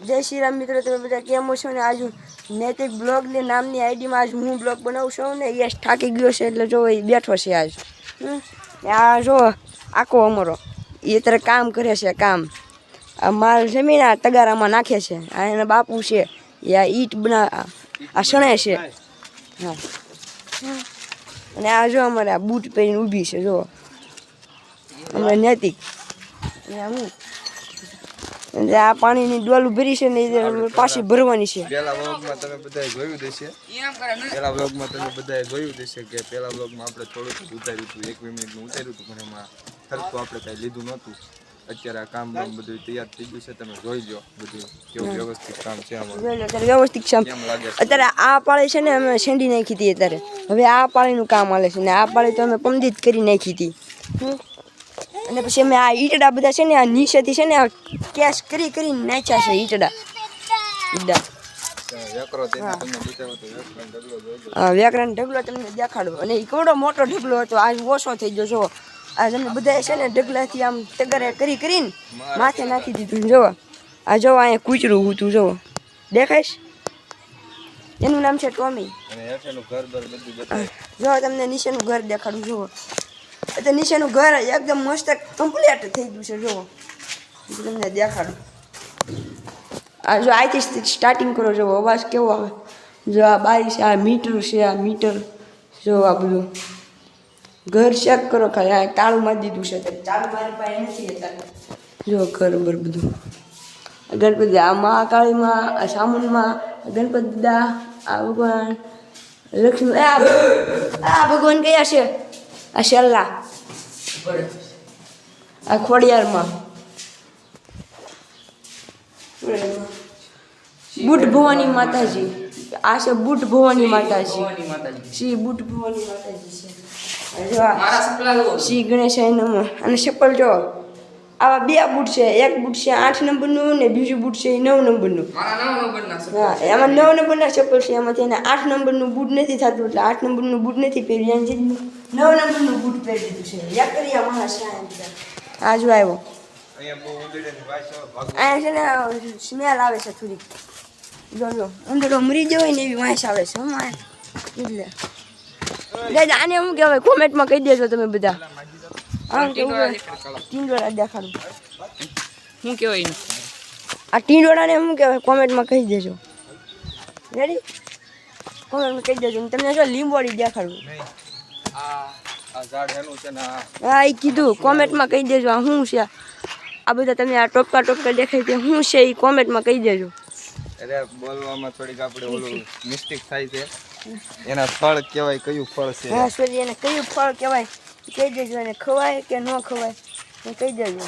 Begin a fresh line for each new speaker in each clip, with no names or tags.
જય શ્રી રામ મિત્રો, તમે બધા કેમ છો ને? આજ નૈતિક બ્લોગ ની નામની આઈડીમાં આજ હું બ્લોગ બનાવું છું ને યશ થાકી ગયો છે એટલે જો એ બેઠો છે આજ. આ જો આખો અમારો એ ત્યારે કામ કરે છે કામ. આ માલ જમીન આ તગારામાં નાખે છે. આ એના બાપુ છે એ આ ઈટ આ શણે છે. હા, અને આ જો અમારે આ બૂટ પહેરીને ઊભી છે જો અમારે નૈતિક. હું આ પાણીની ડોલ ભરી છે ને પાછી ભરવાની છે.
પેલા વ્લોગમાં તમે બધાએ જોયું દેશે કે પેલા વ્લોગમાં આપણે થોડુંક ઉતાર્યું હતું, 1 મિનિટનું ઉતાર્યું હતું, પણ એમાં સરખું આપણે કાંઈ લીધું નહોતું. અત્યારે આ કામ બધું તૈયાર થઈ ગયું છે, તમે જોઈ લો બધું કેવું વ્યવસ્થિત કામ છે અમારું.
વ્યવસ્થિત કામ અત્યારે આ પાળી છે ને અમે શેંડી નાખી હતી. અત્યારે હવે આ પાળીનું કામ હાલે છે ને આ પાળી તો અમે પમદીત કરી નાખી હતી. અને પછી અમે આ ઈટડા બધા છે ને આ નીચેથી છે ને આ કેશ કરીને નાખ્યા છે ઈટડા. હા, વ્યાકરણ ઢગલો તમને દેખાડો. અને એ કેવડો મોટો ઢગલો હતો, આજ ઓછો થઈ ગયો. જો આ તમે બધા છે ને ઢગલાથી આમ તગરે કરીને માથે નાખી દીધું. જોવો આ જોવો અહીંયા કૂચરું હતું, જોવો દેખાઈશ. એનું નામ છે ટોમી. જો તમને નીચેનું ઘર દેખાડું. જોવો એટલે નીચેનું ઘર એકદમ મસ્ત કમ્પ્લીટ થઈ ગયું છે. જોવો તમને દેખાડું. આ જો અહીંથી સ્ટાર્ટિંગ કરો. જો અવાજ કેવો આવે. જો આ બારી છે, આ મીટર છે, આ મીટર. જો આ બધું ઘર ચેક કરો ખાલી. આ તાળું મારી દીધું છે, ચાલુ મારી પાસે નથી અત્યારે. જો ઘર બર બધું ગણપતિ, આ મહાકાળીમાં, આ સામુનમાં ગણપતિ દાદા, આ ભગવાન લક્ષ્મી. આ ભગવાન કયા છે? આ શેલ્લા, આ ખોડિયારમાં બુટ ભવાની માતાજી. આ છે બુટ ભવાની માતાજી. શ્રી બુટ ભવાની માતાજી છે. શ્રી ગણેશ નમઃ. અને ચપ્પલ જો આવા 2 બૂટ છે. એક બૂટ છે 8 નંબરનું ને બીજું બૂટ છે 9 નંબરનું. હા, એમાં 9 નંબરના ચપ્પલ છે. એમાંથી એને 8 નંબરનું બૂટ નથી થતું એટલે 8 નંબરનું બૂટ નથી પહેર્યું. એને 9 નંબરનું બૂટ પહેરી દીધું છે. યાકરિયા મહારાજ આ જો આવ્યો. અહીંયા છે ને સ્મેલ આવે છે થોડીક. જો ઉંદરડો મરી ગયો હોય ને એવી વાંસ આવે છે. એટલે આને શું કહેવાય કોમેન્ટમાં કહી દેજો તમે બધા. આમ કેવું ટીંડોળા દેખાડું. શું કહેવાય આ ટીંડોળાને શું કહેવાય કોમેન્ટમાં કહી દેજો. રેડી? કોમેન્ટમાં કહી દેજો. તમને જો લીંબોડી દેખાડું. હા, એ કીધું કોમેન્ટમાં કહી દેજો આ શું છે. આ બધા તમે આ ટોપકા દેખાય તે શું છે એ કોમેન્ટમાં કહી દેજો.
અરે બોલવામાં થોડીક આપણે ઓલું મિસ્ટેક થાય છે. એના ફળ કહેવાય, કયું ફળ છે?
હા સોરી, એને કયું ફળ કહેવાય કહી દેજો. એને ખવાય કે ન ખવાય એ કહી દેજો.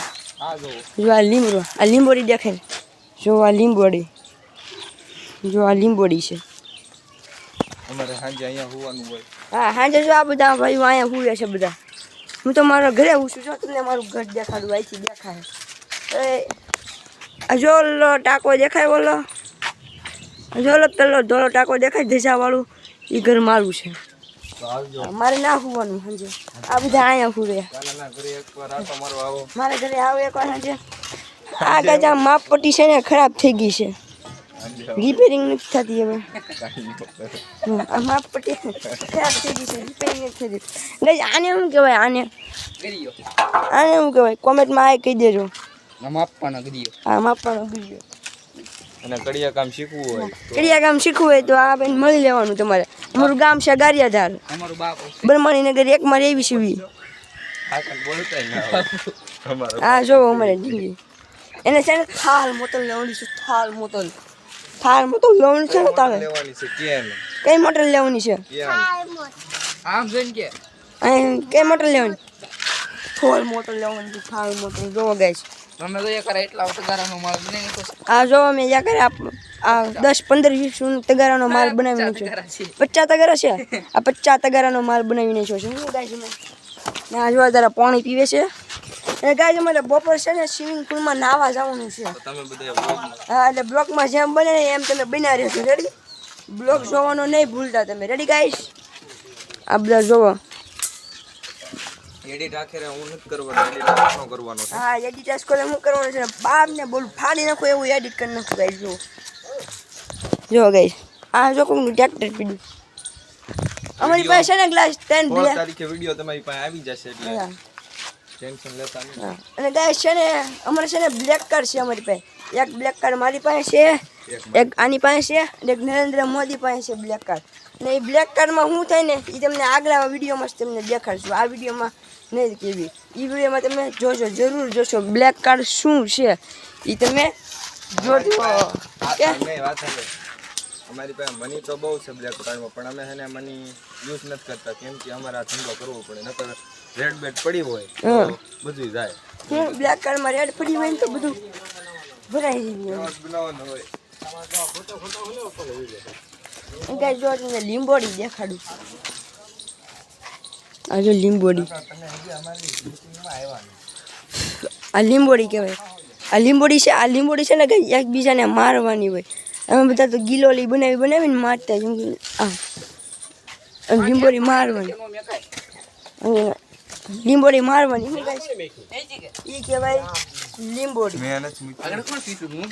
જો આ લીંબડો, આ લીંબોડી દેખાય. જો આ લીંબોડી, જો આ લીંબોડી છે.
અમારે સાંજે અહીંયા હોવાનું હોય.
હા, સાંજે જો આ બધા ભાઈઓ અહીંયા હુવે છે બધા. હું તો મારા ઘરે હું છું. જો તમને મારું ઘર દેખાડું. અહીંથી દેખાય. જો ઓલો ટાંકો દેખાય, ઓલો જો ઓલો પેલો ધોળો ટાંકો દેખાય ધજાવાળું, એ ઘર મારું છે. મારે ના હોવાનું સાંજે. આ બધા અહીંયા હુવે. મારા ઘરે આવો એકવાર સાંજે. આ ગાજા માપપટ્ટી છે ને ખરાબ થઈ ગઈ છે, રિપેરિંગ નથી થતી હવે. આ માપપટ્ટી ખરાબ થઈ ગઈ છે, રિપેરિંગ નથી થતી. ગઈ આને શું કહેવાય? આને શું કહેવાય કોમેન્ટમાં આ કહી દેજો.
માપવાનો ગરિયો.
હા, માપવાનો ગરિયો.
અને કડિયા કામ શીખવું હોય,
કડિયા કામ શીખવું હોય તો આ બેન મળી લેવાનું તમારે. અમારું ગામ છે ગારિયાધાર, બ્રહ્મણીનગર 1 માં રેવી સીવી. હા જો અમારે ઢીંગી એને છે ને થાળ મોતલ લેવાની છે. થાળ મોતલ લેવાની છે ને તારે. કઈ મોટર લેવાની છે?
આમ જોઈને કે
કઈ મોટર લેવાની? થોલ મોટર લેવાની છે. થાળ મોટર જોવો ગાઈસ.
અમે તો એકરા એટલા તગારાનો માલ બનાવી નાખ્યો.
આ જો અમે એકરે આ 10 15 20 તગારાનો માલ બનાવી નાખ્યો. 50 તગારા છે. આ 50 તગારાનો માલ બનાવી નાખ્યો છે. હું ગાઈસ ને આ જો જરા પાણી પીવે છે. અને ગાઈસ અમારે બપોર છે ને સ્વિમિંગ પુલમાં નાવા જવાનું છે. હા, એટલે બ્લોકમાં જેમ બને ને એમ તમે બનાવી રહેશો. રેડી? બ્લોક જોવાનો નહીં ભૂલતા તમે. Ready guys? આ બધા જોવો
એડિટ આખરે હું નથી કરવાનો, એડિટ કરવાનો છે.
હા એડિટ આજ કોલે હું કરવાનું છે બાપ ને બોલ ફાડી નાખું એવું એડિટ કરી નાખું ગાઈસ જો ગાઈસ આ જો કોઈનું ટ્રેક્ટર પીડ્યું અમારી પાસે છે ને ગ્લાસ 10
16
બ્લેક
તારીખે વિડિયો તમારી પાસે આવી જશે એટલે
હા
ટેન્શન લેતા નહીં.
હા. અને ગાઈસ છે ને અમારે છે ને બ્લેક કાર્ડ છે અમારી પાસે એક બ્લેક કાર્ડ મારી પાસે છે એક આની પાસે છે અને એક નરેન્દ્ર મોદી પાસે છે બ્લેક કાર્ડ ને એ બ્લેક કાર્ડમાં શું થાય ને એ તમને આગલા વિડીયોમાં જ તમને દેખાડશું આ વિડીયોમાં નહીં કેવી એ વિડીયોમાં તમે જોજો જરૂર જોશો બ્લેક કાર્ડ શું છે એ તમે જોજો કે
નહીં વાત છે અમારી પાસે મની તો બહુ છે બ્લેક કાર્ડમાં પણ અમે છે ને મની યુઝ નથી કરતા કેમ કે અમારે આ ધંધો કરવો પડે નકર રેડ બેડ પડી હોય તો બધું જાય.
હું બ્લેક કાર્ડમાં રેડ પડી હોય ને તો બધું ભરાઈ જાય
બનાવવાનો હોય.
ગાઈસ જો તમને લીંબોડી દેખાડું આ જો લીંબોડી
તમે હજી અમારી મીટિંગમાં આવ્યા નહીં.
આ લીંબોડી કહેવાય આ લીંબોડી છે ને કે એકબીજાને મારવાની હોય અમે બધા તો ગિલોલી બનાવીને મારતા જેમ કે આ લીંબોડી મારવાની અને લીંબોડી મારવાની શું કહે છે એ કહેવાય લીંબોડી
મેં નથી મૂકી.
આગળ કોણ પીતું હું